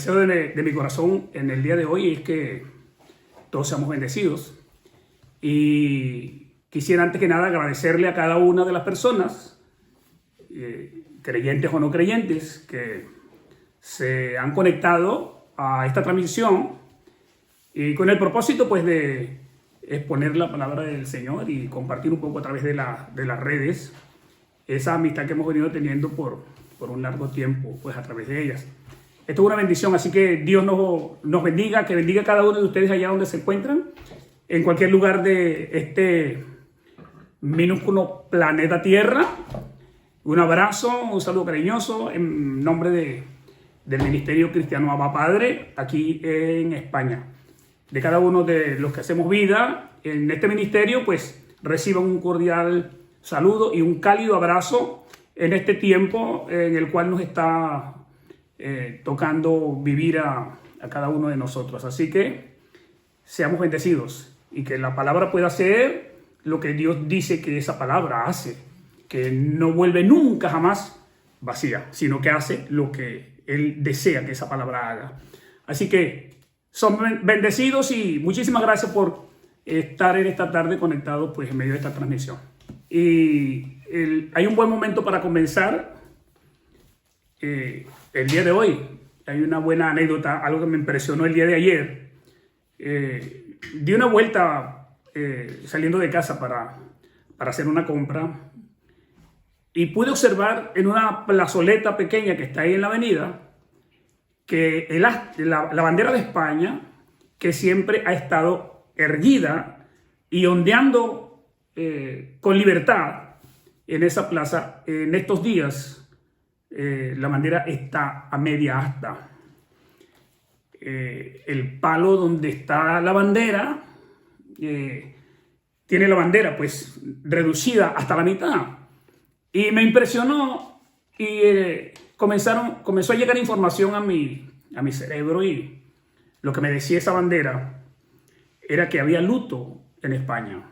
deseo de mi corazón en el día de hoy es que todos seamos bendecidos. Y quisiera antes que nada agradecerle a cada una de las personas, creyentes o no creyentes, que se han conectado a esta transmisión y con el propósito pues de exponer la palabra del Señor y compartir un poco a través de las redes esa amistad que hemos venido teniendo por un largo tiempo, pues a través de ellas. Esto es una bendición, así que Dios nos bendiga, que bendiga a cada uno de ustedes allá donde se encuentran, en cualquier lugar de este minúsculo planeta Tierra. Un abrazo, un saludo cariñoso en nombre del Ministerio Cristiano Abba Padre aquí en España. De cada uno de los que hacemos vida en este ministerio, pues reciban un cordial saludo y un cálido abrazo en este tiempo en el cual nos está tocando vivir a cada uno de nosotros. Así que seamos bendecidos y que la palabra pueda hacer lo que Dios dice que esa palabra hace, que no vuelve nunca jamás vacía, sino que hace lo que Él desea que esa palabra haga. Así que son bendecidos y muchísimas gracias por estar en esta tarde conectados pues en medio de esta transmisión. Y hay un buen momento para comenzar. El día de hoy hay una buena anécdota, algo que me impresionó el día de ayer. Di una vuelta saliendo de casa para hacer una compra y pude observar en una plazoleta pequeña que está ahí en la avenida que la bandera de España, que siempre ha estado erguida y ondeando con libertad en esa plaza, en estos días la bandera está a media asta. El palo donde está la bandera tiene la bandera pues reducida hasta la mitad, y me impresionó y comenzó a llegar información a mi cerebro, y lo que me decía esa bandera era que había luto en España,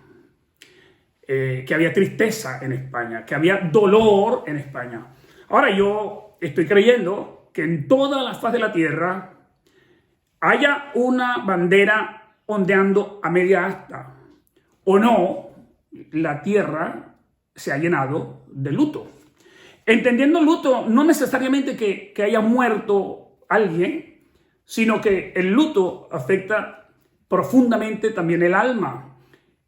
que había tristeza en España, que había dolor en España. Ahora yo estoy creyendo que en toda la faz de la tierra haya una bandera ondeando a media asta o no, la tierra se ha llenado de luto. Entendiendo luto no necesariamente que haya muerto alguien, sino que el luto afecta profundamente también el alma.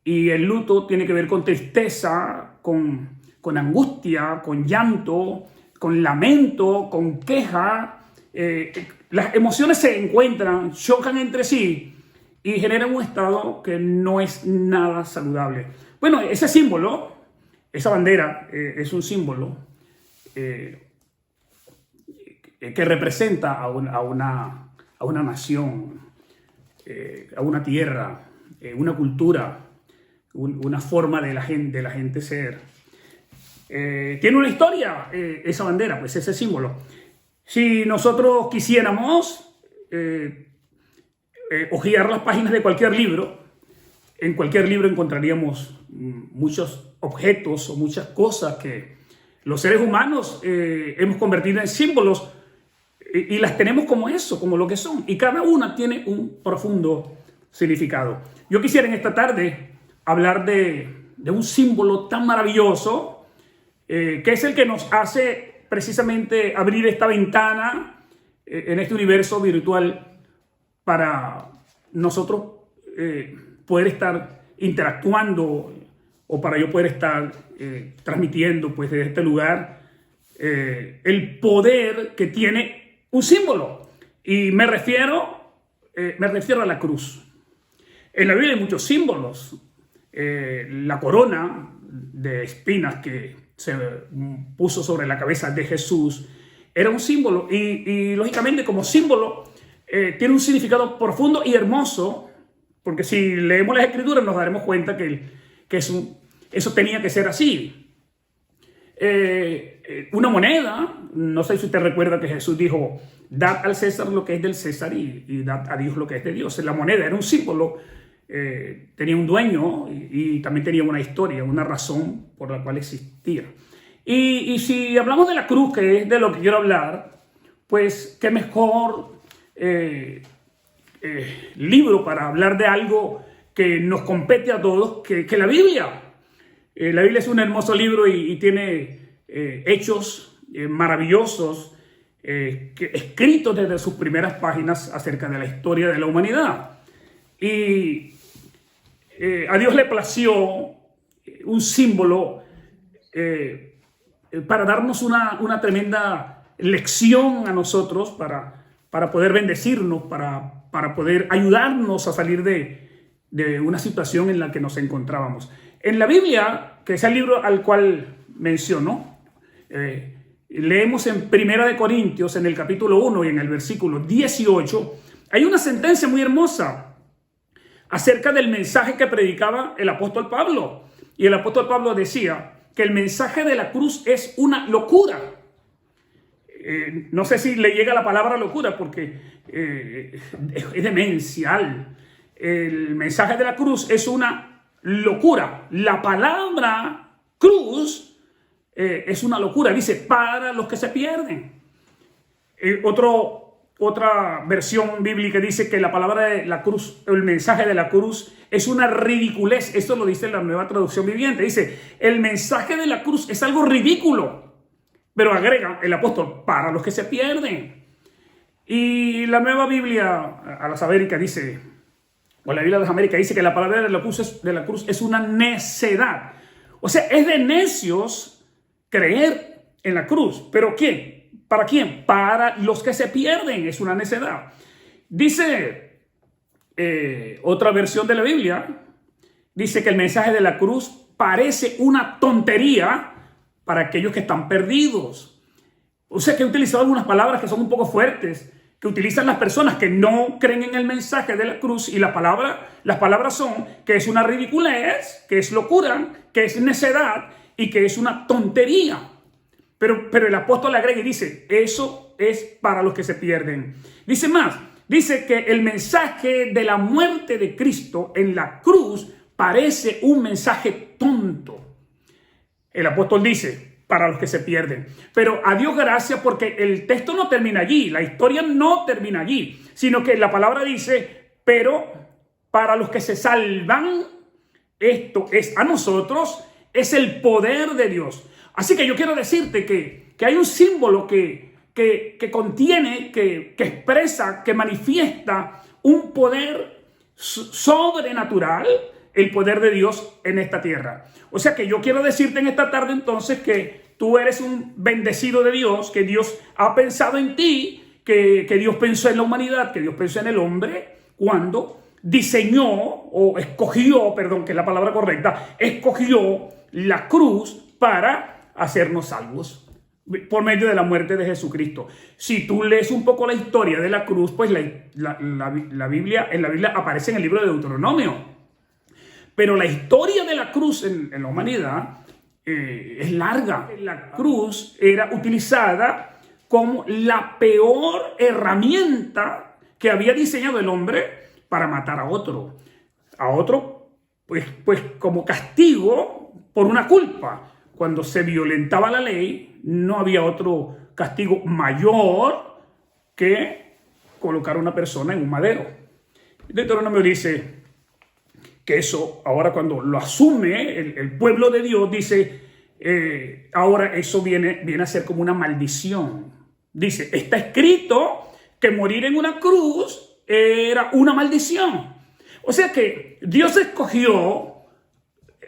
Y el luto tiene que ver con tristeza, con angustia, con llanto, con lamento, con queja. Las emociones se encuentran, chocan entre sí y generan un estado que no es nada saludable. Bueno, ese símbolo, esa bandera, es un símbolo que representa a una nación, a una tierra, una cultura, una forma de la gente ser. Tiene una historia esa bandera, pues ese símbolo. Si nosotros quisiéramos hojear las páginas de cualquier libro, en cualquier libro encontraríamos muchos objetos o muchas cosas que los seres humanos hemos convertido en símbolos y las tenemos como eso, como lo que son. Y cada una tiene un profundo significado. Yo quisiera en esta tarde hablar de un símbolo tan maravilloso que es el que nos hace precisamente abrir esta ventana en este universo virtual para nosotros poder estar interactuando, o para yo poder estar transmitiendo pues desde este lugar el poder que tiene un símbolo. Y me refiero a la cruz. En la Biblia hay muchos símbolos. La corona de espinas que se puso sobre la cabeza de Jesús era un símbolo, y lógicamente como símbolo tiene un significado profundo y hermoso, porque si leemos las Escrituras nos daremos cuenta que eso tenía que ser así. Una moneda, no sé si usted recuerda que Jesús dijo: dad al César lo que es del César y dad a Dios lo que es de Dios. La moneda era un símbolo, tenía un dueño y también tenía una historia, una razón por la cual existía. Y si hablamos de la cruz, que es de lo que quiero hablar, pues qué mejor libro para hablar de algo que nos compete a todos, que la Biblia. La Biblia es un hermoso libro y tiene hechos maravillosos escritos desde sus primeras páginas acerca de la historia de la humanidad. Y a Dios le plació un símbolo para darnos una tremenda lección a nosotros, para poder bendecirnos, para poder ayudarnos a salir de una situación en la que nos encontrábamos. En la Biblia, que es el libro al cual menciono, leemos en Primera de Corintios, en el capítulo 1 y en el versículo 18, hay una sentencia muy hermosa acerca del mensaje que predicaba el apóstol Pablo. Y el apóstol Pablo decía que el mensaje de la cruz es una locura. No sé si le llega la palabra locura porque es demencial. El mensaje de la cruz es una locura. La palabra cruz es una locura. Dice, para los que se pierden. Otra versión bíblica dice que la palabra de la cruz, el mensaje de la cruz es una ridiculez. Esto lo dice la Nueva Traducción Viviente. Dice, el mensaje de la cruz es algo ridículo. Pero agrega el apóstol, para los que se pierden. Y la Nueva Biblia a las Américas dice, o la Biblia de las Américas dice que la palabra de la cruz es una necedad. O sea, es de necios creer en la cruz. ¿Pero quién? ¿Para quién? Para los que se pierden. Es una necedad. Dice otra versión de la Biblia, dice que el mensaje de la cruz parece una tontería para aquellos que están perdidos. O sea, que he utilizado algunas palabras que son un poco fuertes, que utilizan las personas que no creen en el mensaje de la cruz, y las palabras son que es una ridiculez, que es locura, que es necedad y que es una tontería. Pero el apóstol agrega y dice, eso es para los que se pierden. Dice más, dice que el mensaje de la muerte de Cristo en la cruz parece un mensaje tonto. El apóstol dice, para los que se pierden. Pero a Dios gracias, porque el texto no termina allí, la historia no termina allí, sino que la palabra dice, pero para los que se salvan, esto es a nosotros, es el poder de Dios. Así que yo quiero decirte que hay un símbolo que contiene, que expresa, que manifiesta un poder sobrenatural, el poder de Dios en esta tierra. O sea que yo quiero decirte en esta tarde entonces que tú eres un bendecido de Dios, que Dios ha pensado en ti, que Dios pensó en la humanidad, que Dios pensó en el hombre cuando diseñó o escogió, perdón, que es la palabra correcta, escogió la cruz para hacernos salvos por medio de la muerte de Jesucristo. Si tú lees un poco la historia de la cruz, pues la Biblia aparece en el libro de Deuteronomio. Pero la historia de la cruz en la humanidad es larga. La cruz era utilizada como la peor herramienta que había diseñado el hombre para matar a otro. Pues como castigo por una culpa. Cuando se violentaba la ley, no había otro castigo mayor que colocar a una persona en un madero. Deuteronomio dice que eso, ahora cuando lo asume el pueblo de Dios, dice, ahora eso viene a ser como una maldición. Dice, está escrito que morir en una cruz era una maldición. O sea que Dios escogió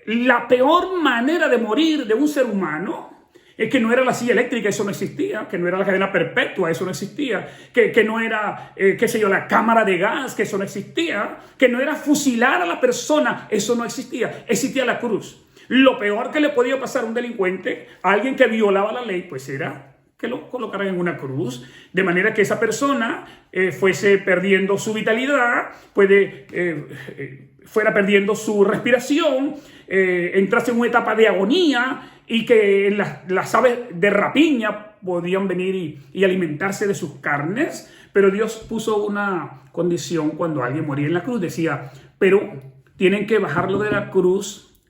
la peor manera de morir de un ser humano, que no era la silla eléctrica, eso no existía, que no era la cadena perpetua, eso no existía, que no era, la cámara de gas, que eso no existía, que no era fusilar a la persona, eso no existía, existía la cruz. Lo peor que le podía pasar a un delincuente, a alguien que violaba la ley, pues era que lo colocaran en una cruz, de manera que esa persona fuese perdiendo su vitalidad, fuera perdiendo su respiración, entrase en una etapa de agonía, y que las aves de rapiña podían venir y alimentarse de sus carnes. Pero Dios puso una condición cuando alguien moría en la cruz. Decía, pero tienen que bajarlo de la cruz,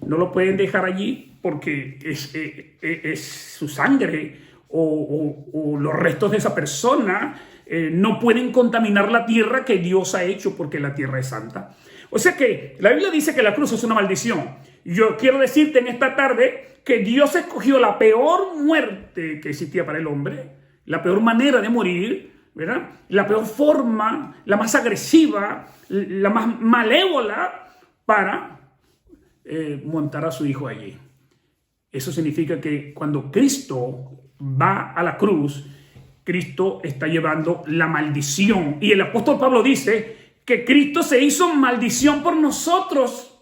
no lo pueden dejar allí porque es su sangre o los restos de esa persona no pueden contaminar la tierra que Dios ha hecho porque la tierra es santa. O sea que la Biblia dice que la cruz es una maldición. Yo quiero decirte en esta tarde que Dios escogió la peor muerte que existía para el hombre, la peor manera de morir, ¿verdad? La peor forma, la más agresiva, la más malévola para montar a su hijo allí. Eso significa que cuando Cristo va a la cruz, Cristo está llevando la maldición. Y el apóstol Pablo dice que Cristo se hizo maldición por nosotros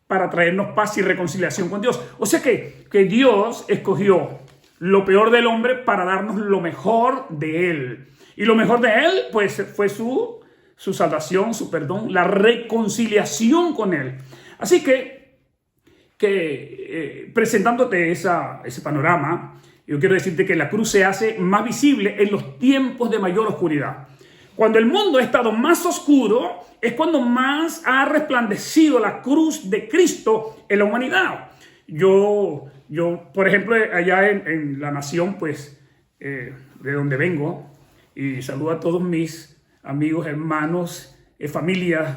para traernos paz y reconciliación con Dios. O sea que Dios escogió lo peor del hombre para darnos lo mejor de él. Y lo mejor de él, pues, fue su salvación, su perdón, la reconciliación con él. Así que presentándote ese panorama, yo quiero decirte que la cruz se hace más visible en los tiempos de mayor oscuridad. Cuando el mundo ha estado más oscuro, es cuando más ha resplandecido la cruz de Cristo en la humanidad. Yo por ejemplo, allá en la nación, pues, de donde vengo, y saludo a todos mis amigos, hermanos, familias,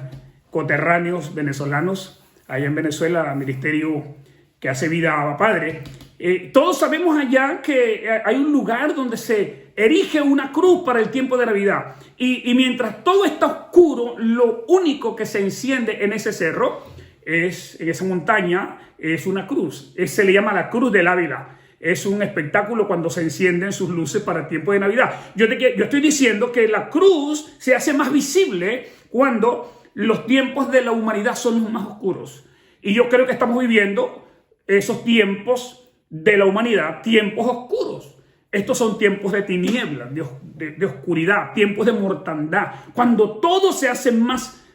coterráneos venezolanos, allá en Venezuela, ministerio que hace vida a Abba Padre. Todos sabemos allá que hay un lugar donde se erige una cruz para el tiempo de Navidad. Y mientras todo está oscuro, lo único que se enciende en ese cerro, en esa montaña, es una cruz. Se le llama la Cruz del Ávila. Es un espectáculo cuando se encienden sus luces para el tiempo de Navidad. Yo estoy diciendo que la cruz se hace más visible cuando los tiempos de la humanidad son los más oscuros. Y yo creo que estamos viviendo esos tiempos de la humanidad, tiempos oscuros. Estos son tiempos de tinieblas, de oscuridad, tiempos de mortandad. Cuando todo se hace más,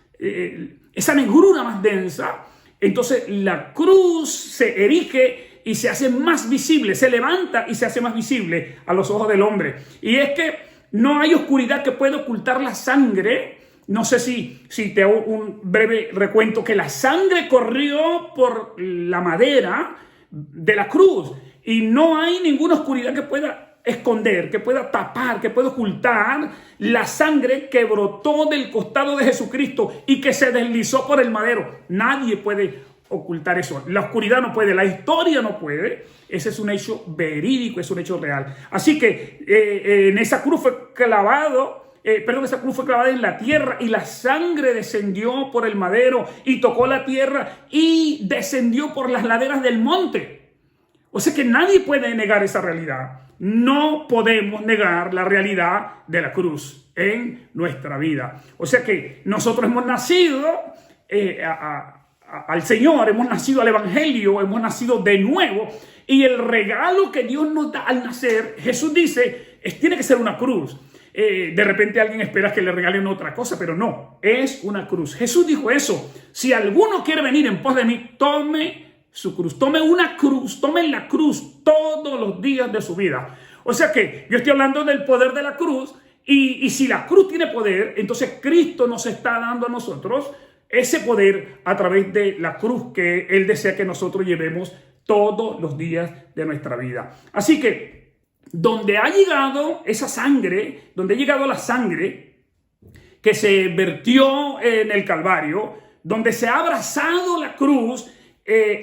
esa negrura más densa, entonces la cruz se erige y se hace más visible, se levanta y se hace más visible a los ojos del hombre. Y es que no hay oscuridad que pueda ocultar la sangre. No sé si te hago un breve recuento, que la sangre corrió por la madera de la cruz y no hay ninguna oscuridad que pueda esconder, que pueda tapar, que pueda ocultar la sangre que brotó del costado de Jesucristo y que se deslizó por el madero. Nadie puede ocultar eso. La oscuridad no puede, la historia no puede. Ese es un hecho verídico, es un hecho real. Así que en esa cruz fue clavado. Esa cruz fue clavada en la tierra y la sangre descendió por el madero y tocó la tierra y descendió por las laderas del monte. O sea que nadie puede negar esa realidad. No podemos negar la realidad de la cruz en nuestra vida. O sea que nosotros hemos nacido al Señor, hemos nacido al Evangelio, hemos nacido de nuevo. Y el regalo que Dios nos da al nacer, Jesús dice, tiene que ser una cruz. De repente alguien espera que le regalen otra cosa, pero no, es una cruz. Jesús dijo eso: si alguno quiere venir en pos de mí, tome su cruz, tome una cruz, tome la cruz todos los días de su vida. O sea que yo estoy hablando del poder de la cruz, y si la cruz tiene poder, entonces Cristo nos está dando a nosotros ese poder a través de la cruz que Él desea que nosotros llevemos todos los días de nuestra vida. Así que donde ha llegado esa sangre, donde ha llegado la sangre que se vertió en el Calvario, donde se ha abrazado la cruz,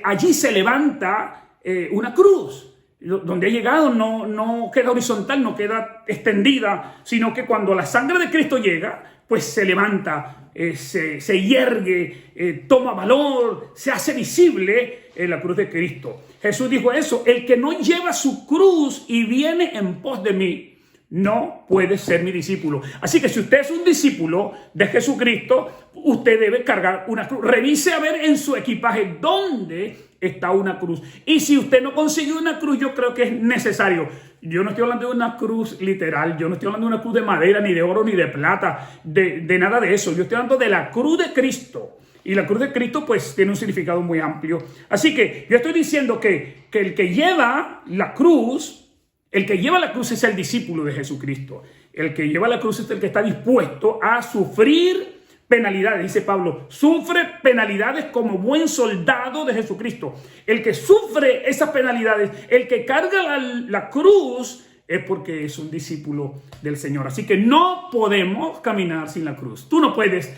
allí se levanta una cruz. Donde ha llegado no queda horizontal, no queda extendida, sino que cuando la sangre de Cristo llega, pues se levanta, se yergue, toma valor, se hace visible en la cruz de Cristo. Jesús dijo eso: el que no lleva su cruz y viene en pos de mí, no puede ser mi discípulo. Así que si usted es un discípulo de Jesucristo, usted debe cargar una cruz. Revise a ver en su equipaje dónde está una cruz. Y si usted no consigue una cruz, yo creo que es necesario. Yo no estoy hablando de una cruz literal, yo no estoy hablando de una cruz de madera, ni de oro, ni de plata, de nada de eso. Yo estoy hablando de la cruz de Cristo. Y la cruz de Cristo pues tiene un significado muy amplio. Así que yo estoy diciendo que el que lleva la cruz es el discípulo de Jesucristo. El que lleva la cruz es el que está dispuesto a sufrir penalidades. Dice Pablo, sufre penalidades como buen soldado de Jesucristo. El que sufre esas penalidades, el que carga la cruz, es porque es un discípulo del Señor. Así que no podemos caminar sin la cruz. Tú no puedes,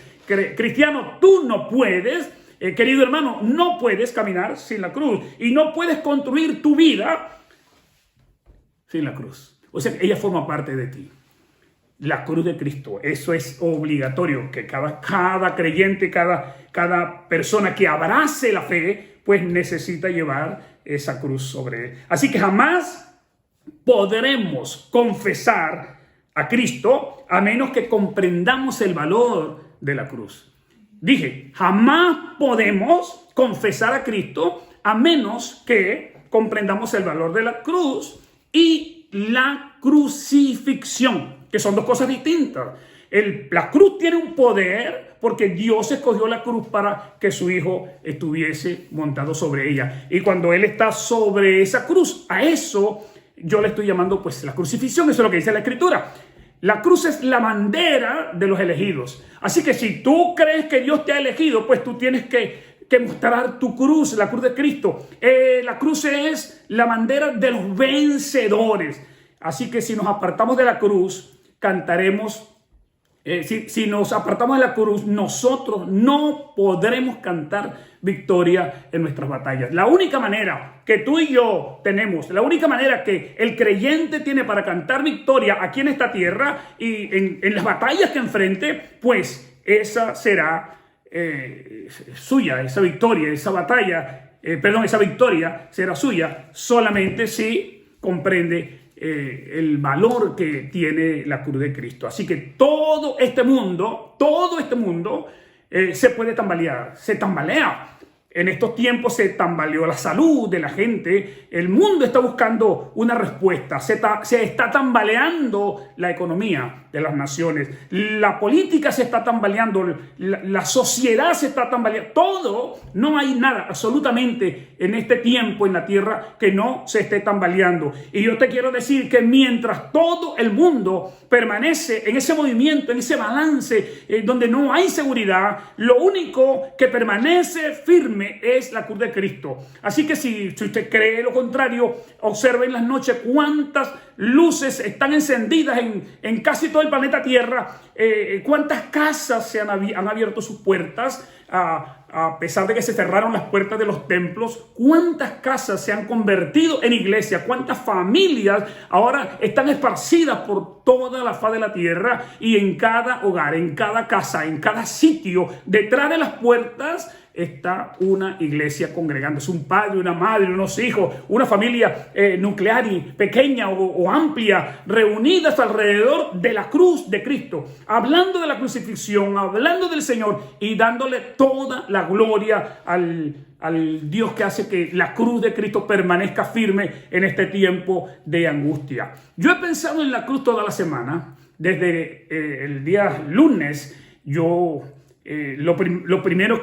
cristiano, tú no puedes, querido hermano, no puedes caminar sin la cruz. Y no puedes construir tu vida sin la cruz. O sea, ella forma parte de ti. La cruz de Cristo, eso es obligatorio, que cada creyente, cada persona que abrace la fe, pues necesita llevar esa cruz sobre él. Así que jamás podremos confesar a Cristo a menos que comprendamos el valor de la cruz. Dije, jamás podemos confesar a Cristo a menos que comprendamos el valor de la cruz y la crucifixión, que son dos cosas distintas. La cruz tiene un poder porque Dios escogió la cruz para que su Hijo estuviese montado sobre ella. Y cuando Él está sobre esa cruz, a eso yo le estoy llamando pues la crucifixión. Eso es lo que dice la Escritura. La cruz es la bandera de los elegidos. Así que si tú crees que Dios te ha elegido, pues tú tienes que mostrar tu cruz, la cruz de Cristo. La cruz es la bandera de los vencedores. Así que si nos apartamos de la cruz, cantaremos. Si nos apartamos de la cruz, nosotros no podremos cantar victoria en nuestras batallas. La única manera que tú y yo tenemos, la única manera que el creyente tiene para cantar victoria aquí en esta tierra y en las batallas que enfrente, pues esa será suya, esa victoria, esa batalla, esa victoria será suya solamente si comprende el valor que tiene la cruz de Cristo. Así que todo este mundo se puede tambalear, se tambalea. En estos tiempos se tambaleó la salud de la gente. El mundo está buscando una respuesta. Se está tambaleando la economía de las naciones. La política se está tambaleando. La sociedad se está tambaleando. Todo, no hay nada absolutamente en este tiempo en la tierra que no se esté tambaleando. Y yo te quiero decir que mientras todo el mundo permanece en ese movimiento, en ese balance donde no hay seguridad, lo único que permanece firme es la cruz de Cristo. Así que si usted cree lo contrario, observe en las noches cuántas luces están encendidas en casi todo el planeta Tierra, cuántas casas han abierto sus puertas a pesar de que se cerraron las puertas de los templos, cuántas casas se han convertido en iglesias, cuántas familias ahora están esparcidas por toda la faz de la tierra, y en cada hogar, en cada casa, en cada sitio, detrás de las puertas está una iglesia congregándose, un padre, una madre, unos hijos, una familia nuclear y pequeña o amplia, reunidas alrededor de la cruz de Cristo, hablando de la crucifixión, hablando del Señor y dándole toda la gloria al Dios que hace que la cruz de Cristo permanezca firme en este tiempo de angustia. Yo he pensado en la cruz toda la semana. Desde el día lunes, yo lo primero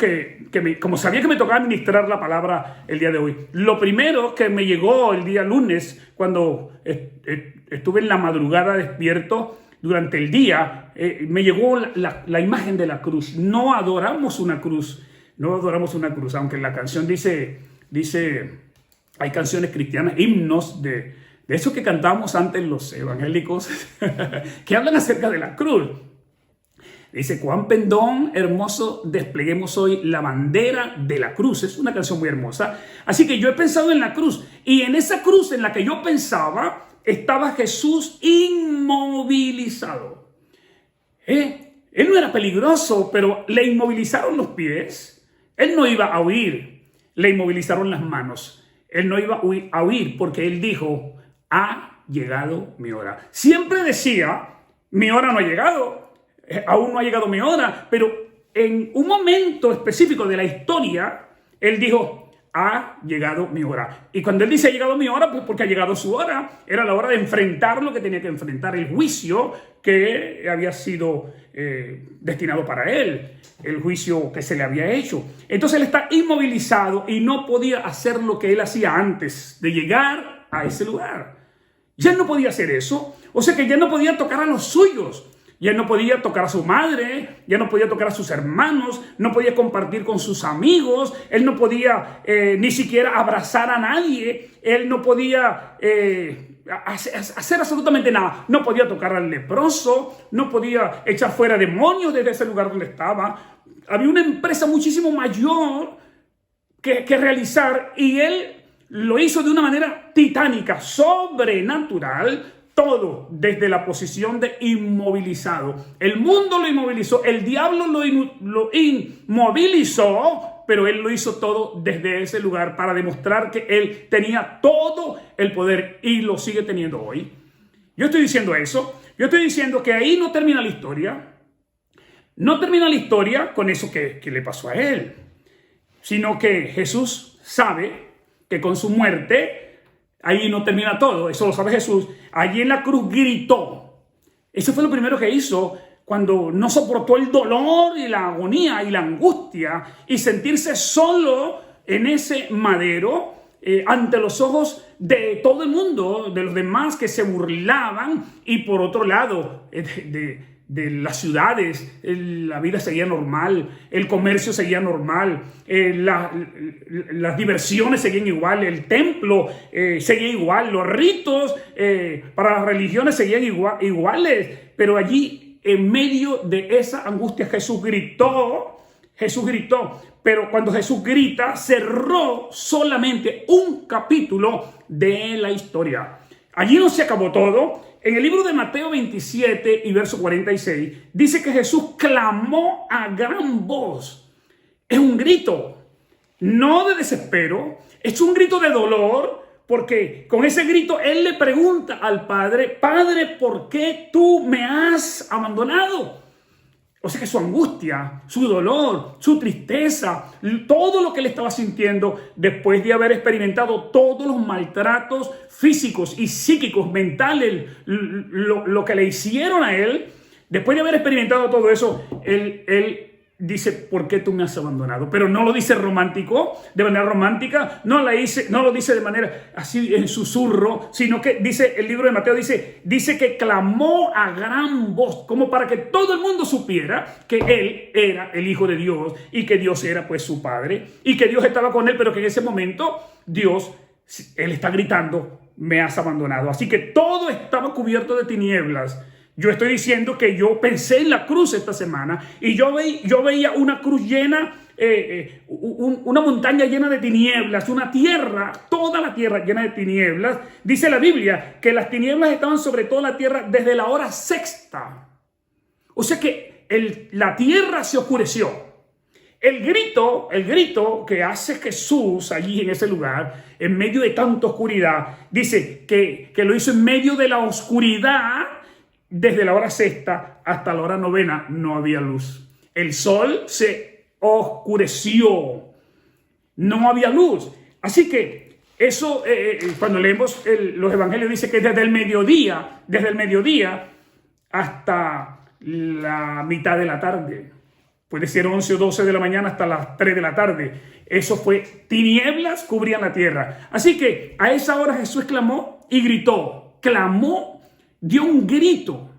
como sabía que me tocaba ministrar la palabra el día de hoy, lo primero que me llegó el día lunes, cuando estuve en la madrugada despierto durante el día, me llegó la imagen de la cruz. No adoramos una cruz, aunque la canción dice, hay canciones cristianas, himnos de eso que cantamos antes los evangélicos, que hablan acerca de la cruz. Dice, cuán pendón hermoso despleguemos hoy la bandera de la cruz. Es una canción muy hermosa. Así que yo he pensado en la cruz, y en esa cruz en la que yo pensaba estaba Jesús inmovilizado. Él no era peligroso, pero le inmovilizaron los pies. Él no iba a huir, le inmovilizaron las manos. Él no iba a huir porque él dijo, ha llegado mi hora. Siempre decía, mi hora no ha llegado. Aún no ha llegado mi hora, pero en un momento específico de la historia, él dijo, ha llegado mi hora. Y cuando él dice ha llegado mi hora, pues porque ha llegado su hora, era la hora de enfrentar lo que tenía que enfrentar, el juicio que había sido destinado para él, el juicio que se le había hecho. Entonces él está inmovilizado y no podía hacer lo que él hacía antes de llegar a ese lugar. Ya no podía hacer eso, o sea que ya no podía tocar a los suyos. Ya no podía tocar a su madre, ya no podía tocar a sus hermanos, no podía compartir con sus amigos, él no podía ni siquiera abrazar a nadie, él no podía hacer absolutamente nada. No podía tocar al leproso, no podía echar fuera demonios desde ese lugar donde estaba. Había una empresa muchísimo mayor que realizar, y él lo hizo de una manera titánica, sobrenatural, todo desde la posición de inmovilizado. El mundo lo inmovilizó, el diablo lo inmovilizó, pero él lo hizo todo desde ese lugar para demostrar que él tenía todo el poder y lo sigue teniendo hoy. Yo estoy diciendo eso, yo estoy diciendo que ahí no termina la historia. No termina la historia con eso que le pasó a él, sino que Jesús sabe que con su muerte, ahí no termina todo, eso lo sabe Jesús. Allí en la cruz gritó. Eso fue lo primero que hizo cuando no soportó el dolor y la agonía y la angustia y sentirse solo en ese madero ante los ojos de todo el mundo, de los demás que se burlaban, y por otro lado, de las ciudades, la vida seguía normal, el comercio seguía normal, las diversiones seguían igual, el templo seguía igual, los ritos para las religiones seguían iguales, pero allí en medio de esa angustia Jesús gritó, pero cuando Jesús grita cerró solamente un capítulo de la historia. Allí no se acabó todo. En el libro de Mateo 27 y verso 46 dice que Jesús clamó a gran voz. Es un grito, no de desespero, es un grito de dolor, porque con ese grito él le pregunta al Padre: Padre, ¿por qué tú me has abandonado? O sea que su angustia, su dolor, su tristeza, todo lo que él estaba sintiendo después de haber experimentado todos los maltratos físicos y psíquicos, mentales, lo que le hicieron a él, después de haber experimentado todo eso, él dice: ¿por qué tú me has abandonado? Pero no lo dice romántico, de manera romántica, no lo dice de manera así en susurro, sino que dice, el libro de Mateo dice que clamó a gran voz, como para que todo el mundo supiera que él era el Hijo de Dios y que Dios era pues su Padre y que Dios estaba con él, pero que en ese momento él está gritando: me has abandonado. Así que todo estaba cubierto de tinieblas. Yo estoy diciendo que yo pensé en la cruz esta semana y yo veía una cruz llena, una montaña llena de tinieblas, una tierra, toda la tierra llena de tinieblas. Dice la Biblia que las tinieblas estaban sobre toda la tierra desde la hora sexta. O sea que la tierra se oscureció. El grito que hace Jesús allí en ese lugar, en medio de tanta oscuridad, dice que lo hizo en medio de la oscuridad. Desde la hora sexta hasta la hora novena no había luz. El sol se oscureció. No había luz. Así que eso, cuando leemos los evangelios, dice que desde el mediodía hasta la mitad de la tarde. Puede ser 11 o 12 de la mañana hasta las 3 de la tarde. Eso fue, tinieblas cubrían la tierra. Así que a esa hora Jesús clamó y gritó. Dio un grito.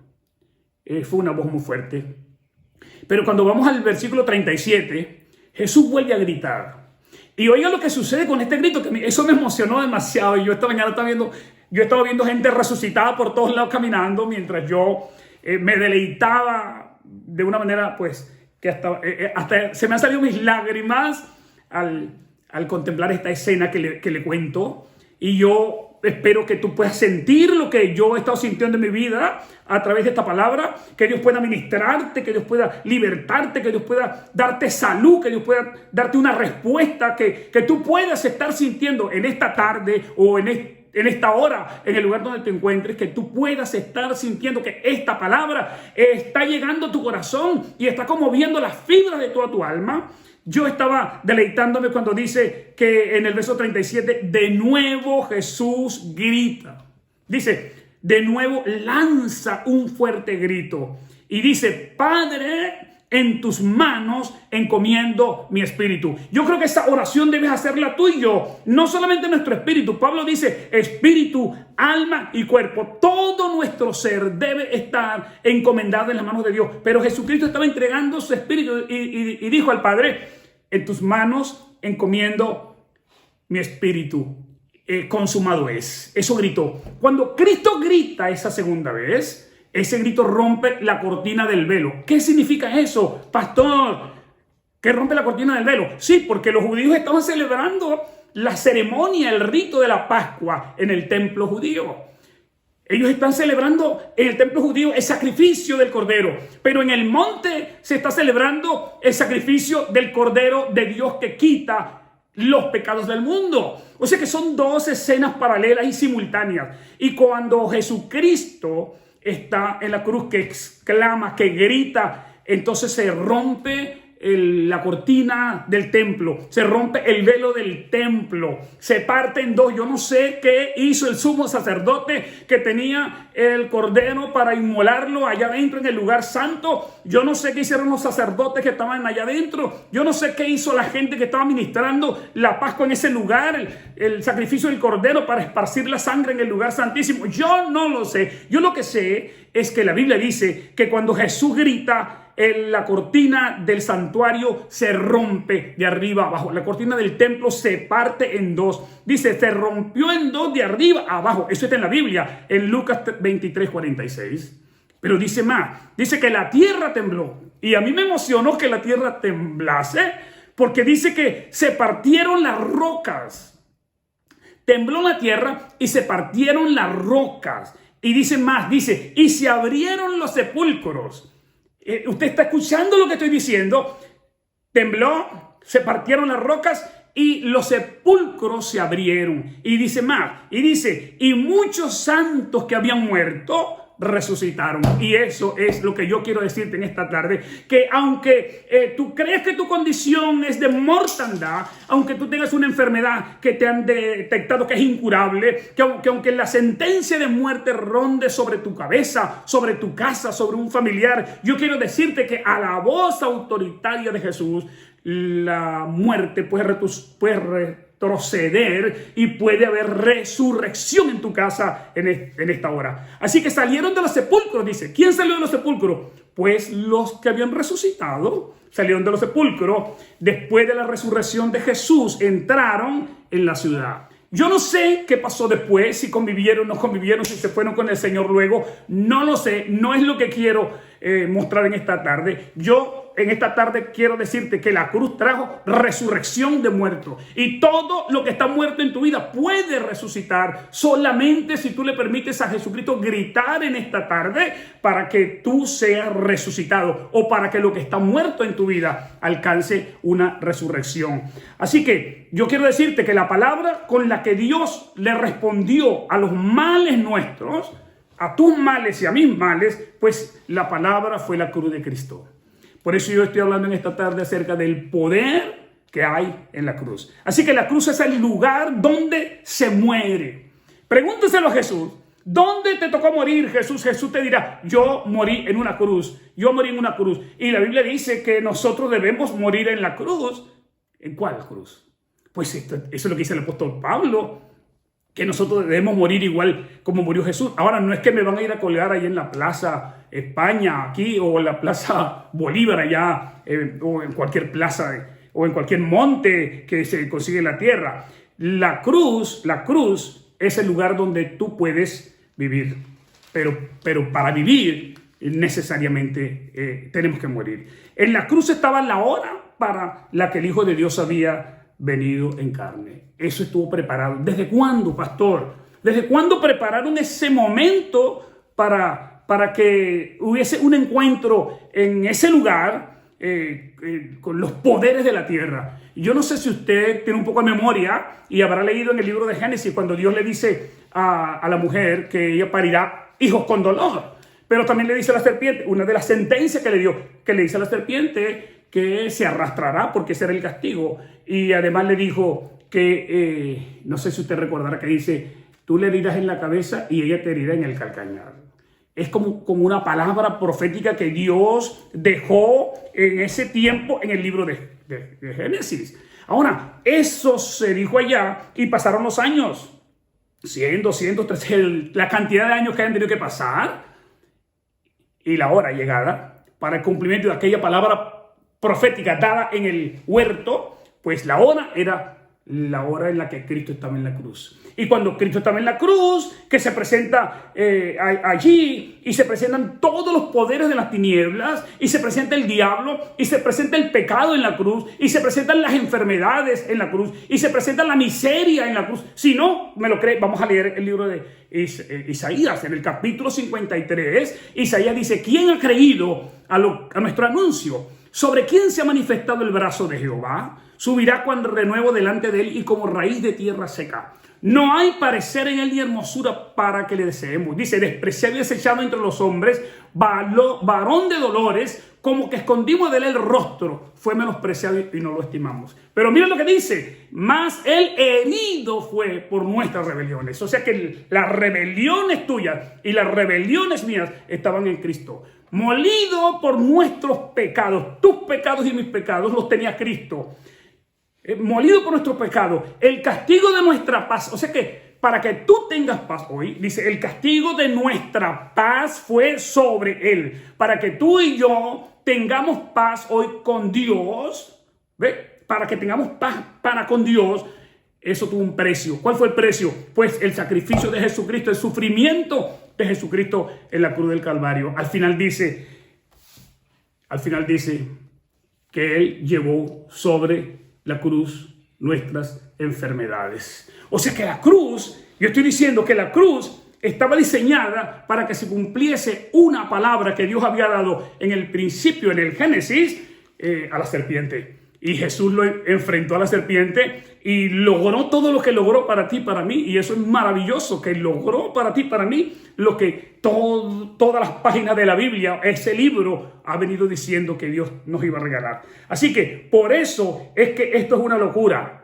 Fue una voz muy fuerte. Pero cuando vamos al versículo 37, Jesús vuelve a gritar. Y oiga lo que sucede con este grito, que eso me emocionó demasiado. Y yo esta mañana estaba viendo gente resucitada por todos lados caminando, mientras yo me deleitaba de una manera, pues, que hasta se me han salido mis lágrimas al contemplar esta escena que le cuento. Y yo espero que tú puedas sentir lo que yo he estado sintiendo en mi vida a través de esta palabra, que Dios pueda ministrarte, que Dios pueda libertarte, que Dios pueda darte salud, que Dios pueda darte una respuesta, que tú puedas estar sintiendo en esta tarde o en esta hora, en el lugar donde te encuentres, que tú puedas estar sintiendo que esta palabra está llegando a tu corazón y está conmoviendo las fibras de toda tu alma. Yo estaba deleitándome cuando dice que en el verso 37, de nuevo Jesús grita. Dice, de nuevo lanza un fuerte grito. Y dice, Padre, en tus manos encomiendo mi espíritu. Yo creo que esa oración debes hacerla tú y yo. No solamente nuestro espíritu. Pablo dice, espíritu, alma y cuerpo. Todo nuestro ser debe estar encomendado en las manos de Dios. Pero Jesucristo estaba entregando su espíritu y dijo al Padre, en tus manos encomiendo mi espíritu. consumado es. Eso gritó. Cuando Cristo grita esa segunda vez, ese grito rompe la cortina del velo. ¿Qué significa eso, pastor? ¿Que rompe la cortina del velo? Sí, porque los judíos estaban celebrando la ceremonia, el rito de la Pascua en el templo judío. Ellos están celebrando en el templo judío el sacrificio del Cordero, pero en el monte se está celebrando el sacrificio del Cordero de Dios que quita los pecados del mundo. O sea que son dos escenas paralelas y simultáneas. Y cuando Jesucristo está en la cruz, que exclama, que grita, entonces se rompe la cortina del templo, se rompe el velo del templo, se parte en dos. Yo no sé qué hizo el sumo sacerdote que tenía el cordero para inmolarlo allá adentro en el lugar santo. Yo no sé qué hicieron los sacerdotes que estaban allá adentro. Yo no sé qué hizo la gente que estaba ministrando la Pascua en ese lugar, el sacrificio del cordero para esparcir la sangre en el lugar santísimo. Yo no lo sé. Yo lo que sé es que la Biblia dice que cuando Jesús grita, la cortina del santuario se rompe de arriba abajo. La cortina del templo se parte en dos. Dice, se rompió en dos de arriba abajo. Eso está en la Biblia, en Lucas 23:46. Pero dice más, dice que la tierra tembló. Y a mí me emocionó que la tierra temblase, porque dice que se partieron las rocas. Tembló la tierra y se partieron las rocas. Y dice más, dice, y se abrieron los sepulcros. Usted está escuchando lo que estoy diciendo. Tembló, se partieron las rocas y los sepulcros se abrieron. Y dice más, y dice, y muchos santos que habían muerto resucitaron. Y eso es lo que yo quiero decirte en esta tarde, que aunque tú crees que tu condición es de mortandad, aunque tú tengas una enfermedad que te han detectado que es incurable, que aunque la sentencia de muerte ronde sobre tu cabeza, sobre tu casa, sobre un familiar, yo quiero decirte que a la voz autoritaria de Jesús, la muerte puede retroceder y puede haber resurrección en tu casa en esta hora. Así que salieron de los sepulcros, dice. ¿Quién salió de los sepulcros? Pues los que habían resucitado salieron de los sepulcros. Después de la resurrección de Jesús, entraron en la ciudad. Yo no sé qué pasó después, si convivieron, no convivieron, si se fueron con el Señor luego. No lo sé, no es lo que quiero mostrar en esta tarde. Yo en esta tarde quiero decirte que la cruz trajo resurrección de muertos. Y todo lo que está muerto en tu vida puede resucitar solamente si tú le permites a Jesucristo gritar en esta tarde para que tú seas resucitado o para que lo que está muerto en tu vida alcance una resurrección. Así que yo quiero decirte que la palabra con la que Dios le respondió a los males nuestros, a tus males y a mis males, pues la palabra fue la cruz de Cristo. Por eso yo estoy hablando en esta tarde acerca del poder que hay en la cruz. Así que la cruz es el lugar donde se muere. Pregúnteselo a Jesús. ¿Dónde te tocó morir, Jesús? Jesús te dirá, yo morí en una cruz. Yo morí en una cruz. Y la Biblia dice que nosotros debemos morir en la cruz. ¿En cuál cruz? Pues eso es lo que dice el apóstol Pablo, que nosotros debemos morir igual como murió Jesús. Ahora, no es que me van a ir a colgar ahí en la Plaza España, aquí, o en la Plaza Bolívar allá, o en cualquier plaza, o en cualquier monte que se consigue en la tierra. La cruz es el lugar donde tú puedes vivir. Pero para vivir, necesariamente tenemos que morir. En la cruz estaba la hora para la que el Hijo de Dios había venido en carne. Eso estuvo preparado. ¿Desde cuándo, pastor? ¿Desde cuándo prepararon ese momento para que hubiese un encuentro en ese lugar con los poderes de la tierra? Yo no sé si usted tiene un poco de memoria y habrá leído en el libro de Génesis cuando Dios le dice a la mujer que ella parirá hijos con dolor. Pero también le dice a la serpiente, una de las sentencias que le dio, que le dice a la serpiente que se arrastrará porque ese era el castigo. Y además le dijo que, no sé si usted recordará que dice, tú le herirás en la cabeza y ella te herirá en el calcañar. Es como una palabra profética que Dios dejó en ese tiempo en el libro de Génesis. Ahora, eso se dijo allá y pasaron los años, 100, 200, 300, la cantidad de años que hayan tenido que pasar y la hora llegada para el cumplimiento de aquella palabra profética dada en el huerto, pues la hora era la hora en la que Cristo estaba en la cruz. Y cuando Cristo estaba en la cruz, que se presenta allí y se presentan todos los poderes de las tinieblas, y se presenta el diablo, y se presenta el pecado en la cruz, y se presentan las enfermedades en la cruz, y se presenta la miseria en la cruz. Si no me lo cree, vamos a leer el libro de Isaías, en el capítulo 53. Isaías dice: ¿quién ha creído a nuestro anuncio? ¿Sobre quién se ha manifestado el brazo de Jehová? Subirá cuando renuevo delante de él y como raíz de tierra seca. No hay parecer en él ni hermosura para que le deseemos. Dice: despreciado y desechado entre los hombres, varón de dolores, como que escondimos de él el rostro. Fue menospreciado y no lo estimamos. Pero miren lo que dice: mas él herido fue por nuestras rebeliones. O sea que las rebeliones tuyas y las rebeliones mías estaban en Cristo. Molido por nuestros pecados. Tus pecados y mis pecados los tenía Cristo. Molido por nuestro pecado, el castigo de nuestra paz. O sea que para que tú tengas paz hoy, dice, el castigo de nuestra paz fue sobre él. Para que tú y yo tengamos paz hoy con Dios, ¿ve? Para que tengamos paz para con Dios, eso tuvo un precio. ¿Cuál fue el precio? Pues el sacrificio de Jesucristo, el sufrimiento de Jesucristo en la cruz del Calvario. Al final dice que él llevó sobre la cruz nuestras enfermedades. O sea que la cruz, yo estoy diciendo que la cruz estaba diseñada para que se cumpliese una palabra que Dios había dado en el principio, en el Génesis, a la serpiente. Y Jesús lo enfrentó a la serpiente y logró todo lo que logró para ti y para mí. Y eso es maravilloso, que logró para ti y para mí lo que todas las páginas de la Biblia, ese libro, ha venido diciendo que Dios nos iba a regalar. Así que por eso es que esto es una locura.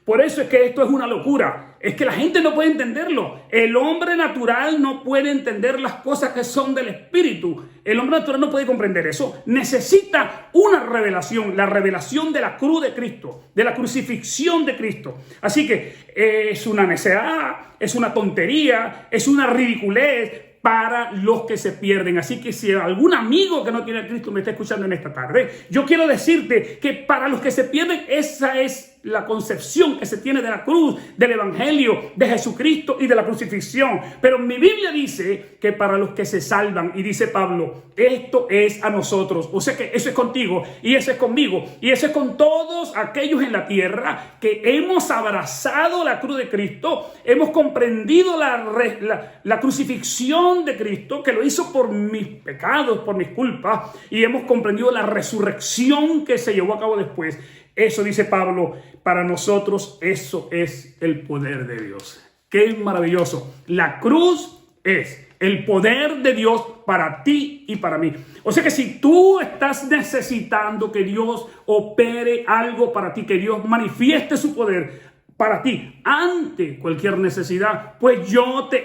Por eso es que esto es una locura. Es que la gente no puede entenderlo. El hombre natural no puede entender las cosas que son del Espíritu. El hombre natural no puede comprender eso. Necesita una revelación, la revelación de la cruz de Cristo, de la crucifixión de Cristo. Así que es una necedad, es una tontería, es una ridiculez para los que se pierden. Así que si algún amigo que no tiene a Cristo me está escuchando en esta tarde, yo quiero decirte que para los que se pierden, esa es la concepción que se tiene de la cruz, del evangelio, de Jesucristo y de la crucifixión. Pero mi Biblia dice que para los que se salvan, y dice Pablo, esto es a nosotros. O sea que eso es contigo y eso es conmigo y eso es con todos aquellos en la tierra que hemos abrazado la cruz de Cristo, hemos comprendido la crucifixión de Cristo, que lo hizo por mis pecados, por mis culpas, y hemos comprendido la resurrección que se llevó a cabo después. Eso dice Pablo, para nosotros eso es el poder de Dios. ¡Qué maravilloso! La cruz es el poder de Dios para ti y para mí. O sea que si tú estás necesitando que Dios opere algo para ti, que Dios manifieste su poder para ti ante cualquier necesidad, pues yo te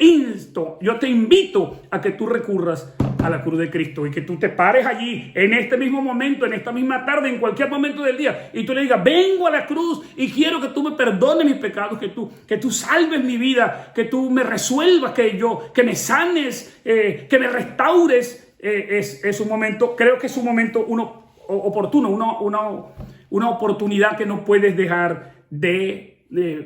invito a que tú recurras a la cruz de Cristo y que tú te pares allí en este mismo momento, en esta misma tarde, en cualquier momento del día, y tú le digas: vengo a la cruz y quiero que tú me perdones mis pecados, que tú salves mi vida, que tú me resuelvas, que me sanes, que me restaures. Es un momento, creo que es un momento oportuno, una oportunidad que no puedes dejar de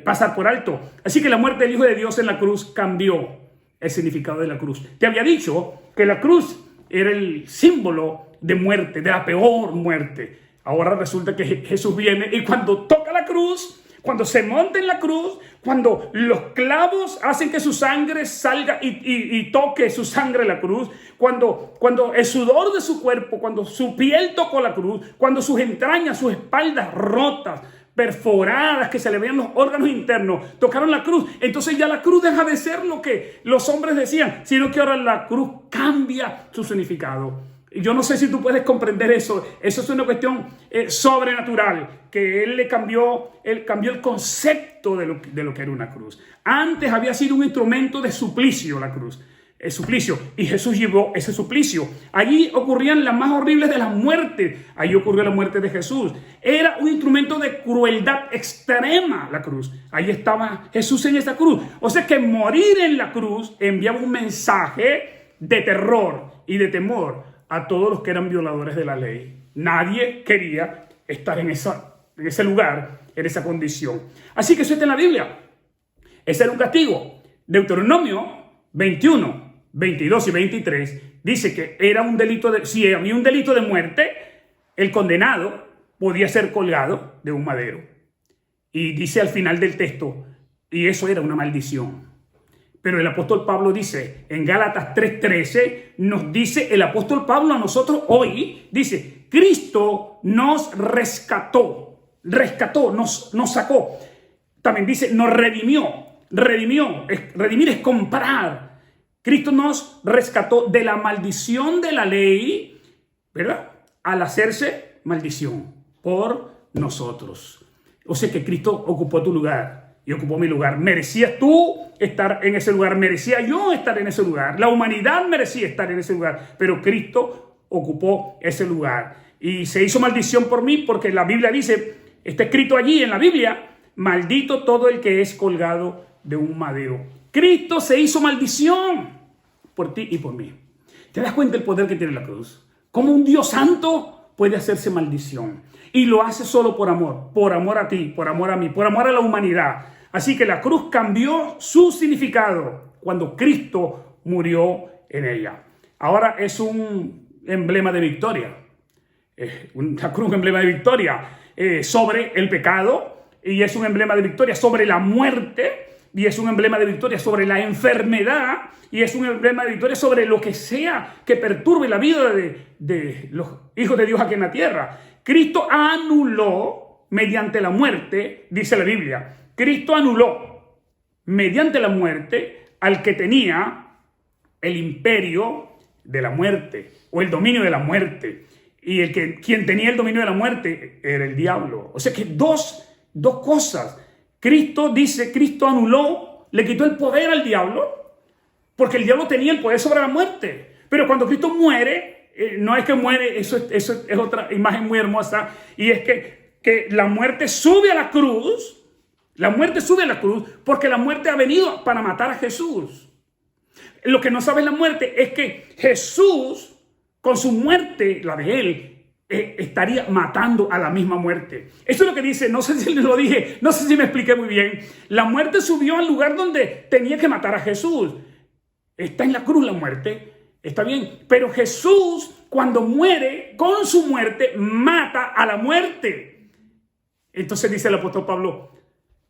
pasar por alto. Así que la muerte del Hijo de Dios en la cruz cambió el significado de la cruz. Te había dicho que la cruz era el símbolo de muerte, de la peor muerte. Ahora resulta que Jesús viene y cuando toca la cruz, cuando se monta en la cruz, cuando los clavos hacen que su sangre salga y toque su sangre en la cruz, cuando el sudor de su cuerpo, cuando su piel tocó la cruz, cuando sus entrañas, sus espaldas rotas, perforadas, que se le veían los órganos internos, tocaron la cruz, entonces ya la cruz deja de ser lo que los hombres decían, sino que ahora la cruz cambia su significado. Y yo no sé si tú puedes comprender eso. Eso es una cuestión sobrenatural, que él cambió el concepto de lo que era una cruz. Antes había sido un instrumento de suplicio la cruz. El suplicio, y Jesús llevó ese suplicio. Allí ocurrían las más horribles de las muertes. Allí ocurrió la muerte de Jesús. Era un instrumento de crueldad extrema la cruz. Ahí estaba Jesús en esa cruz. O sea que morir en la cruz enviaba un mensaje de terror y de temor a todos los que eran violadores de la ley. Nadie quería estar en ese lugar en esa condición. Así que eso está en la Biblia. Ese era un castigo. Deuteronomio 21, 22 y 23 dice que era un delito si había un delito de muerte, el condenado podía ser colgado de un madero. Y dice al final del texto, y eso era una maldición. Pero el apóstol Pablo dice, en Gálatas 3:13, nos dice el apóstol Pablo a nosotros hoy, dice, Cristo nos rescató, nos sacó. También dice, nos redimió. Redimir es comprar. Cristo nos rescató de la maldición de la ley, ¿verdad? Al hacerse maldición por nosotros. O sea que Cristo ocupó tu lugar y ocupó mi lugar. ¿Merecías tú estar en ese lugar? ¿Merecía yo estar en ese lugar? La humanidad merecía estar en ese lugar, pero Cristo ocupó ese lugar. Y se hizo maldición por mí porque la Biblia dice, está escrito allí en la Biblia, maldito todo el que es colgado de un madero. Cristo se hizo maldición por ti y por mí. ¿Te das cuenta del poder que tiene la cruz? Cómo un Dios santo puede hacerse maldición. Y lo hace solo por amor a ti, por amor a mí, por amor a la humanidad. Así que la cruz cambió su significado cuando Cristo murió en ella. Ahora es un emblema de victoria. La cruz es un emblema de victoria sobre el pecado, y es un emblema de victoria sobre la muerte, y es un emblema de victoria sobre la enfermedad, y es un emblema de victoria sobre lo que sea que perturbe la vida de los hijos de Dios aquí en la tierra. Cristo anuló mediante la muerte, dice la Biblia, Cristo anuló mediante la muerte al que tenía el imperio de la muerte o el dominio de la muerte. Y quien tenía el dominio de la muerte era el diablo. O sea que dos cosas. Cristo anuló, le quitó el poder al diablo, porque el diablo tenía el poder sobre la muerte. Pero cuando Cristo muere, no es que muere, eso es otra imagen muy hermosa, y es que la muerte sube a la cruz. La muerte sube a la cruz porque la muerte ha venido para matar a Jesús. Lo que no sabe la muerte es que Jesús, con su muerte, la de él, estaría matando a la misma muerte. Eso es lo que dice, no sé si lo dije, no sé si me expliqué muy bien. La muerte subió al lugar donde tenía que matar a Jesús. Está en la cruz la muerte, está bien. Pero Jesús, cuando muere, con su muerte, mata a la muerte. Entonces dice el apóstol Pablo,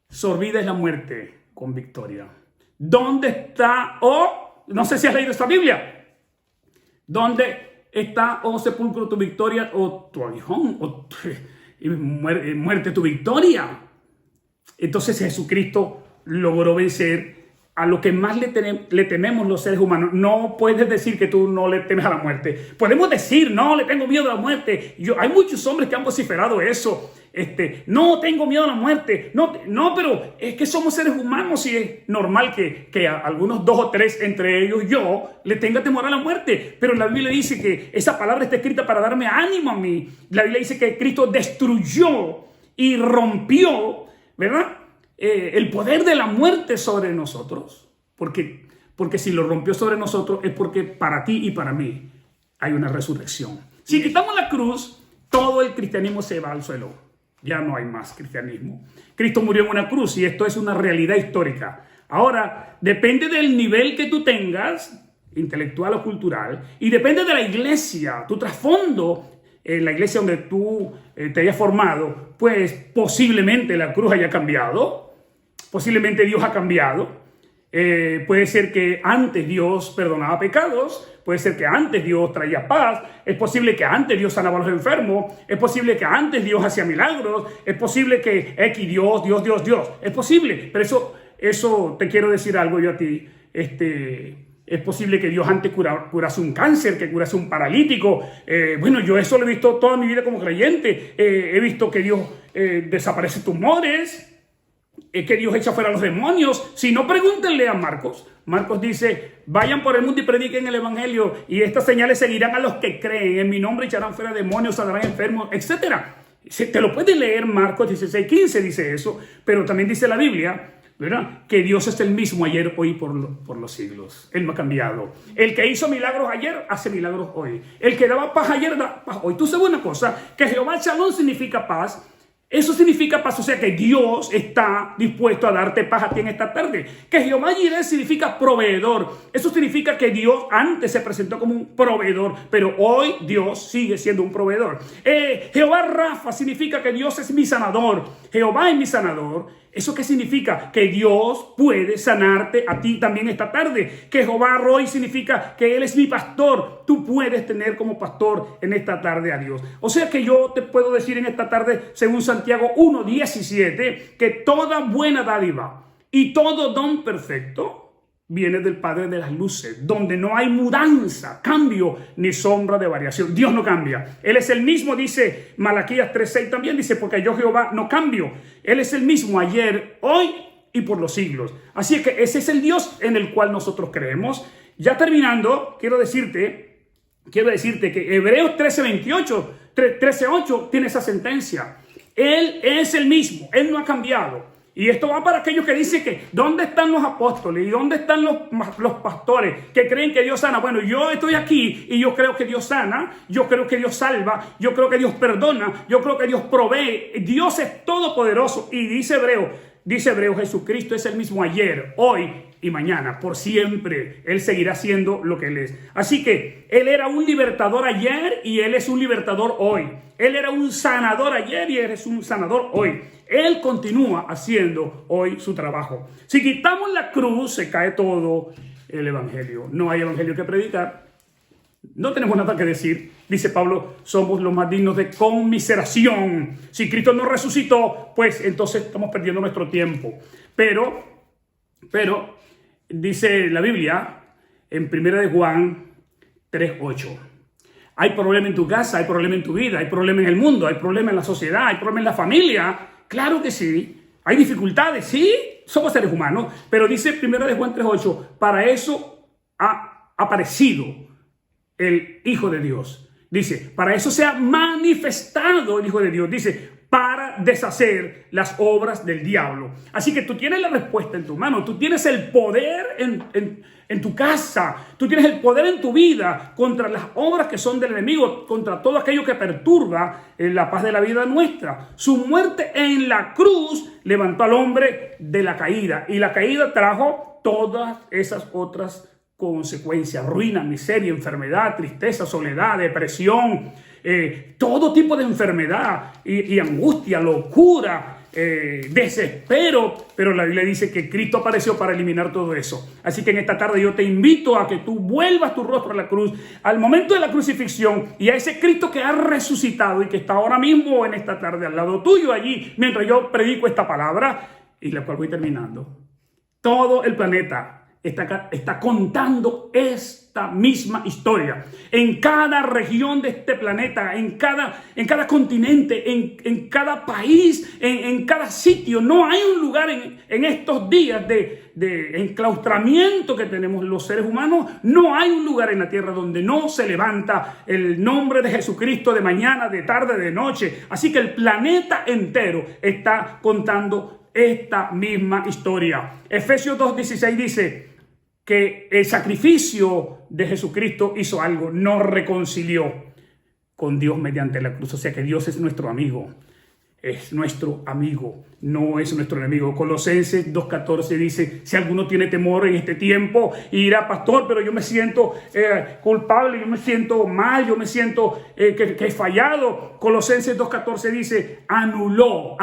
sorbida es la muerte con victoria. ¿Dónde está, no sé si has leído esta Biblia, dónde está, sepulcro, tu victoria, o tu aguijón, muerte tu victoria? Entonces Jesucristo logró vencer a lo que más le tememos los seres humanos. No puedes decir que tú no le temes a la muerte. Podemos decir, no, le tengo miedo a la muerte. Hay muchos hombres que han vociferado eso. No tengo miedo a la muerte. No, pero es que somos seres humanos y es normal que a algunos 2 o 3, entre ellos yo, le tenga temor a la muerte. Pero la Biblia dice que esa palabra está escrita para darme ánimo a mí. La Biblia dice que Cristo destruyó y rompió, ¿verdad?, el poder de la muerte sobre nosotros, porque si lo rompió sobre nosotros es porque para ti y para mí hay una resurrección. Si quitamos la cruz, todo el cristianismo se va al suelo. Ya no hay más cristianismo. Cristo murió en una cruz y esto es una realidad histórica. Ahora, depende del nivel que tú tengas, intelectual o cultural, y depende de la iglesia, tu trasfondo, la iglesia donde tú te hayas formado, pues posiblemente la cruz haya cambiado. Posiblemente Dios ha cambiado. Puede ser que antes Dios perdonaba pecados. Puede ser que antes Dios traía paz. Es posible que antes Dios sanaba a los enfermos. Es posible que antes Dios hacía milagros. Es posible que Dios. Es posible. Pero eso te quiero decir algo yo a ti. Es posible que Dios antes curase un cáncer, que curase un paralítico. Bueno, yo eso lo he visto toda mi vida como creyente. He visto que Dios desaparece tumores. Que Dios echa fuera a los demonios. Si no, pregúntenle a Marcos. Marcos dice, vayan por el mundo y prediquen el evangelio, y estas señales seguirán a los que creen. En mi nombre echarán fuera demonios, sanarán enfermos, etc. Te lo puedes leer, Marcos 16:15 dice eso, pero también dice la Biblia, ¿verdad?, que Dios es el mismo ayer, hoy, por los siglos. Él no ha cambiado. El que hizo milagros ayer, hace milagros hoy. El que daba paz ayer, da paz hoy. Tú sabes una cosa, que Jehová Shalom significa paz. Eso significa paz, o sea que Dios está dispuesto a darte paz a ti en esta tarde. Que Jehová Jireh significa proveedor. Eso significa que Dios antes se presentó como un proveedor, pero hoy Dios sigue siendo un proveedor. Jehová Rafa significa que Dios es mi sanador. Jehová es mi sanador. ¿Eso qué significa? Que Dios puede sanarte a ti también esta tarde. Que Jehová Roy significa que Él es mi pastor. Tú puedes tener como pastor en esta tarde a Dios. O sea que yo te puedo decir en esta tarde, según Santiago 1:17, que toda buena dádiva y todo don perfecto viene del Padre de las luces, donde no hay mudanza, cambio ni sombra de variación. Dios no cambia. Él es el mismo, dice Malaquías 3:6 también, dice, porque yo Jehová no cambio. Él es el mismo ayer, hoy y por los siglos. Así que ese es el Dios en el cual nosotros creemos. Ya terminando, quiero decirte que Hebreos 13:8 tiene esa sentencia. Él es el mismo, Él no ha cambiado. Y esto va para aquellos que dicen que ¿dónde están los apóstoles? ¿Y dónde están los pastores que creen que Dios sana? Bueno, yo estoy aquí y yo creo que Dios sana, yo creo que Dios salva, yo creo que Dios perdona, yo creo que Dios provee. Dios es todopoderoso. Y dice Hebreo, Jesucristo es el mismo ayer, hoy y mañana, por siempre. Él seguirá siendo lo que Él es. Así que Él era un libertador ayer y Él es un libertador hoy. Él era un sanador ayer y Él es un sanador hoy. Él continúa haciendo hoy su trabajo. Si quitamos la cruz, se cae todo el evangelio. No hay evangelio que predicar. No tenemos nada que decir. Dice Pablo, somos los más dignos de conmiseración. Si Cristo no resucitó, pues entonces estamos perdiendo nuestro tiempo. Pero, dice la Biblia en 1 de Juan 3:8. Hay problema en tu casa, hay problema en tu vida, hay problema en el mundo, hay problema en la sociedad, hay problema en la familia. Claro que sí. Hay dificultades, sí. Somos seres humanos. Pero dice 1 de Juan 3:8, para eso ha aparecido el Hijo de Dios. Dice, para eso se ha manifestado el Hijo de Dios. Dice, para deshacer las obras del diablo. Así que tú tienes la respuesta en tu mano. Tú tienes el poder en tu casa. Tú tienes el poder en tu vida contra las obras que son del enemigo, contra todo aquello que perturba la paz de la vida nuestra. Su muerte en la cruz levantó al hombre de la caída. Y la caída trajo todas esas otras consecuencias: ruina, miseria, enfermedad, tristeza, soledad, depresión, todo tipo de enfermedad y angustia, locura, desespero. Pero la Biblia dice que Cristo apareció para eliminar todo eso. Así que en esta tarde yo te invito a que tú vuelvas tu rostro a la cruz, al momento de la crucifixión, y a ese Cristo que ha resucitado y que está ahora mismo en esta tarde al lado tuyo allí, mientras yo predico esta palabra, y la cual voy terminando. Todo el planeta está contando esta misma historia. En cada región de este planeta, en cada continente, en cada país, en cada sitio. No hay un lugar en estos días de enclaustramiento que tenemos los seres humanos. No hay un lugar en la tierra donde no se levanta el nombre de Jesucristo de mañana, de tarde, de noche. Así que el planeta entero está contando esta misma historia. Efesios 2:16 dice que el sacrificio de Jesucristo hizo algo, nos reconcilió con Dios mediante la cruz. O sea que Dios es nuestro amigo, es nuestro amigo, no es nuestro enemigo. Colosenses 2:14 dice, si alguno tiene temor en este tiempo y dirá, pastor, pero yo me siento culpable, yo me siento mal, yo me siento que he fallado. Colosenses 2:14 dice, anuló,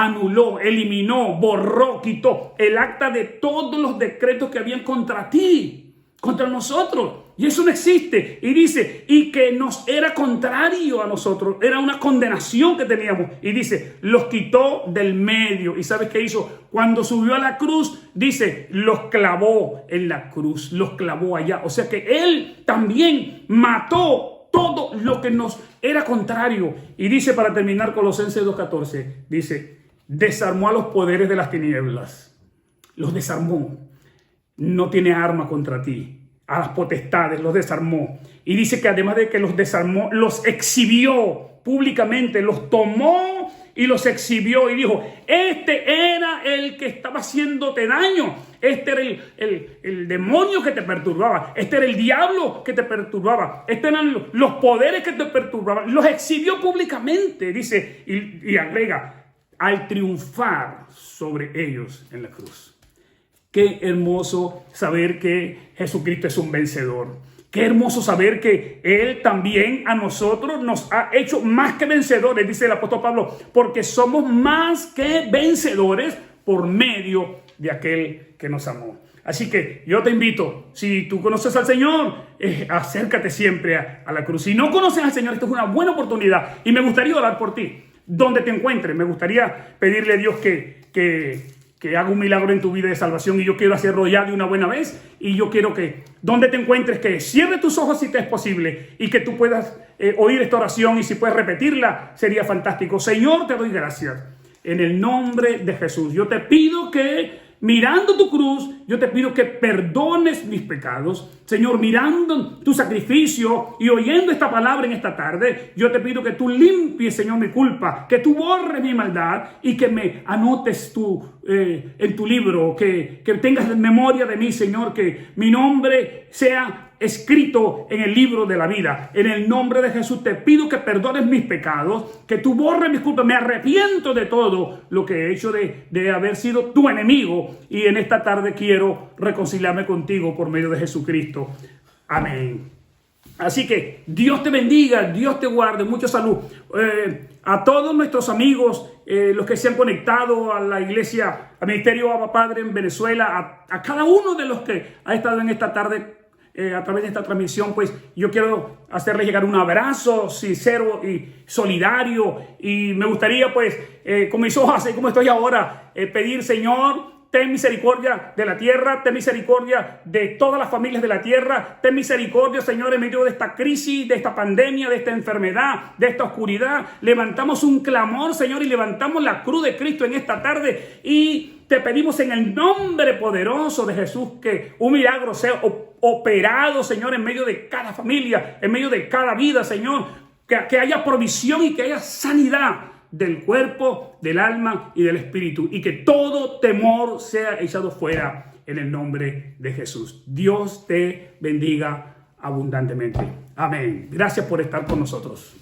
eliminó, borró, quitó el acta de todos los decretos que habían contra ti, contra nosotros. Y eso no existe. Y dice, y que nos era contrario a nosotros, era una condenación que teníamos. Y dice, los quitó del medio. ¿Y sabes qué hizo? Cuando subió a la cruz, dice, los clavó en la cruz, los clavó allá. O sea que Él también mató todo lo que nos era contrario. Y dice, para terminar, Colosenses 2:14, dice, desarmó a los poderes de las tinieblas. Los desarmó. No tiene arma contra ti. A las potestades los desarmó. Y dice que además de que los desarmó, los exhibió públicamente, los tomó y los exhibió y dijo, este era el que estaba haciéndote daño, este era el demonio que te perturbaba, este era el diablo que te perturbaba, estos eran los poderes que te perturbaban, los exhibió públicamente, dice, y agrega, al triunfar sobre ellos en la cruz. Qué hermoso saber que Jesucristo es un vencedor. Qué hermoso saber que Él también a nosotros nos ha hecho más que vencedores, dice el apóstol Pablo, porque somos más que vencedores por medio de aquel que nos amó. Así que yo te invito, si tú conoces al Señor, acércate siempre a la cruz. Si no conoces al Señor, esta es una buena oportunidad y me gustaría orar por ti. Donde te encuentres, me gustaría pedirle a Dios que haga un milagro en tu vida de salvación, y yo quiero hacerlo ya de una buena vez. Y yo quiero que donde te encuentres, que cierres tus ojos si te es posible y que tú puedas oír esta oración, y si puedes repetirla sería fantástico. Señor, te doy gracias en el nombre de Jesús. Yo te pido que, mirando tu cruz, yo te pido que perdones mis pecados. Señor, mirando tu sacrificio y oyendo esta palabra en esta tarde, yo te pido que tú limpies, Señor, mi culpa, que tú borres mi maldad y que me anotes en tu libro, que tengas memoria de mí, Señor, que mi nombre sea escrito en el libro de la vida. En el nombre de Jesús te pido que perdones mis pecados, que tú borres mis culpas. Me arrepiento de todo lo que he hecho de haber sido tu enemigo, y en esta tarde quiero reconciliarme contigo por medio de Jesucristo. Amén. Así que Dios te bendiga, Dios te guarde, mucha salud. A todos nuestros amigos, los que se han conectado a la iglesia, al Ministerio Abba Padre en Venezuela, a cada uno de los que ha estado en esta tarde a través de esta transmisión, pues yo quiero hacerles llegar un abrazo sincero y solidario. Y me gustaría, pues, con mis ojos, así como estoy ahora, pedir: Señor, ten misericordia de la tierra, ten misericordia de todas las familias de la tierra, ten misericordia, Señor, en medio de esta crisis, de esta pandemia, de esta enfermedad, de esta oscuridad. Levantamos un clamor, Señor, y levantamos la cruz de Cristo en esta tarde, y te pedimos en el nombre poderoso de Jesús que un milagro sea operado, Señor, en medio de cada familia, en medio de cada vida, Señor, que haya provisión y que haya sanidad del cuerpo, del alma y del espíritu, y que todo temor sea echado fuera en el nombre de Jesús. Dios te bendiga abundantemente. Amén. Gracias por estar con nosotros.